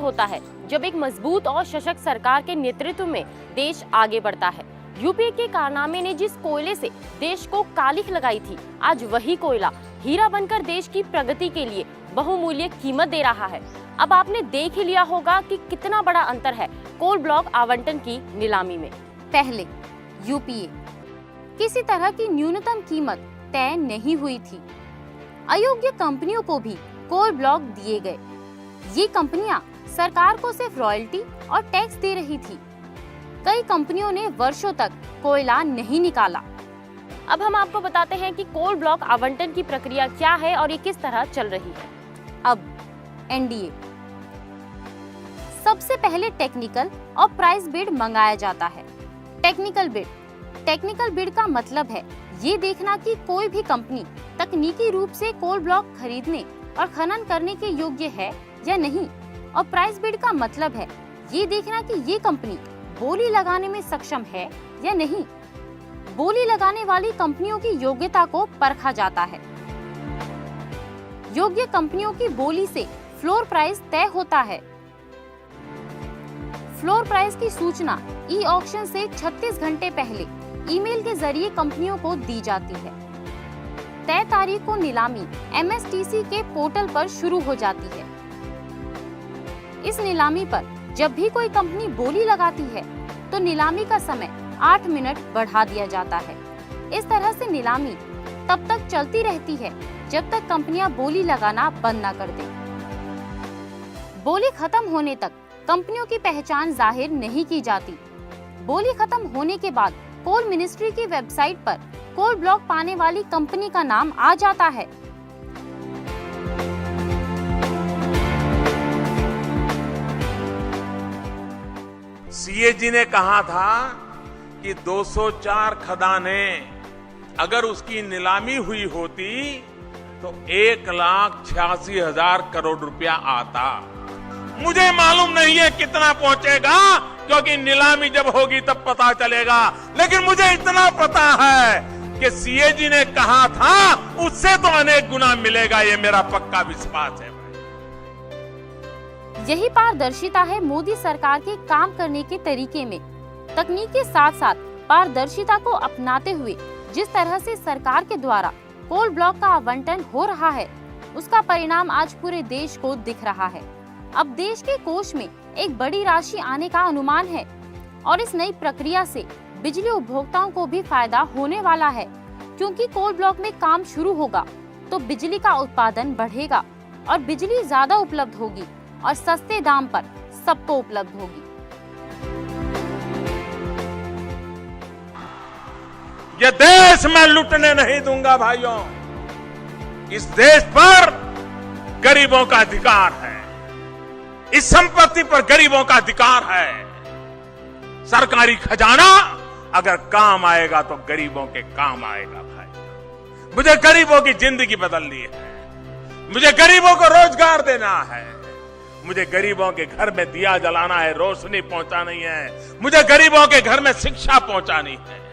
होता है जब एक मजबूत और सशक्त सरकार के नेतृत्व में देश आगे बढ़ता है। यूपीए के कारनामे ने जिस कोयले से देश को कालिख लगाई थी, आज वही कोयला हीरा बनकर देश की प्रगति के लिए बहुमूल्य कीमत दे रहा है। अब आपने देख ही लिया होगा कि कितना बड़ा अंतर है कोल ब्लॉक आवंटन की नीलामी में। पहले यूपीए किसी तरह की न्यूनतम कीमत तय नहीं हुई थी। अयोग्य कंपनियों को भी कोल ब्लॉक दिए गए। ये कंपनियां सरकार को सिर्फ रॉयल्टी और टैक्स दे रही थी। कई कंपनियों ने वर्षों तक कोयला नहीं निकाला। अब हम आपको बताते हैं कि कोल ब्लॉक आवंटन की प्रक्रिया क्या है और ये किस तरह चल रही है। अब एनडीए सबसे पहले टेक्निकल और प्राइस बिड मंगाया जाता है। टेक्निकल बिड का मतलब है ये देखना कि कोई भी कंपनी तकनीकी रूप से कोल ब्लॉक खरीदने और खनन करने के योग्य है या नहीं, और प्राइस बिड का मतलब है ये देखना कि ये कंपनी बोली लगाने में सक्षम है या नहीं। बोली लगाने वाली कंपनियों की योग्यता को परखा जाता है। योग्य कंपनियों की बोली से फ्लोर प्राइस तय होता है। फ्लोर प्राइस की सूचना ई ऑक्शन से 36 घंटे पहले ईमेल के जरिए कंपनियों को दी जाती है। तय तारीख को नीलामी एमएसटीसी के पोर्टल पर शुरू हो जाती है। इस नीलामी पर जब भी कोई कंपनी बोली लगाती है तो नीलामी का समय 8 मिनट बढ़ा दिया जाता है। इस तरह से नीलामी तब तक चलती रहती है जब तक कंपनियां बोली लगाना बंद न कर दें। बोली खत्म होने तक कंपनियों की पहचान जाहिर नहीं की जाती। बोली खत्म होने के बाद कोल मिनिस्ट्री की वेबसाइट पर कोल ब्लॉक पाने वाली कंपनी का नाम आ जाता है। सीएजी ने कहा था कि 204 खदानें अगर उसकी नीलामी हुई होती तो 1,86,000 करोड़ रुपया आता। मुझे मालूम नहीं है कितना पहुंचेगा, क्योंकि नीलामी जब होगी तब पता चलेगा, लेकिन मुझे इतना पता है कि सीएजी ने कहा था उससे तो अनेक गुना मिलेगा। ये मेरा पक्का विश्वास है। यही पारदर्शिता है मोदी सरकार के काम करने के तरीके में। तकनीक के साथ साथ पारदर्शिता को अपनाते हुए जिस तरह से सरकार के द्वारा कोल ब्लॉक का आवंटन हो रहा है, उसका परिणाम आज पूरे देश को दिख रहा है। अब देश के कोष में एक बड़ी राशि आने का अनुमान है और इस नई प्रक्रिया से बिजली उपभोक्ताओं को भी फायदा होने वाला है, क्योंकि कोल ब्लॉक में काम शुरू होगा तो बिजली का उत्पादन बढ़ेगा और बिजली ज्यादा उपलब्ध होगी और सस्ते दाम पर सबको उपलब्ध होगी। ये देश मैं लूटने नहीं दूंगा भाइयों। इस देश पर गरीबों का अधिकार है। इस संपत्ति पर गरीबों का अधिकार है। सरकारी खजाना अगर काम आएगा तो गरीबों के काम आएगा भाई। मुझे गरीबों की जिंदगी बदलनी है। मुझे गरीबों को रोजगार देना है। मुझे गरीबों के घर में दिया जलाना है, रोशनी पहुंचानी है। मुझे गरीबों के घर में शिक्षा पहुंचानी है।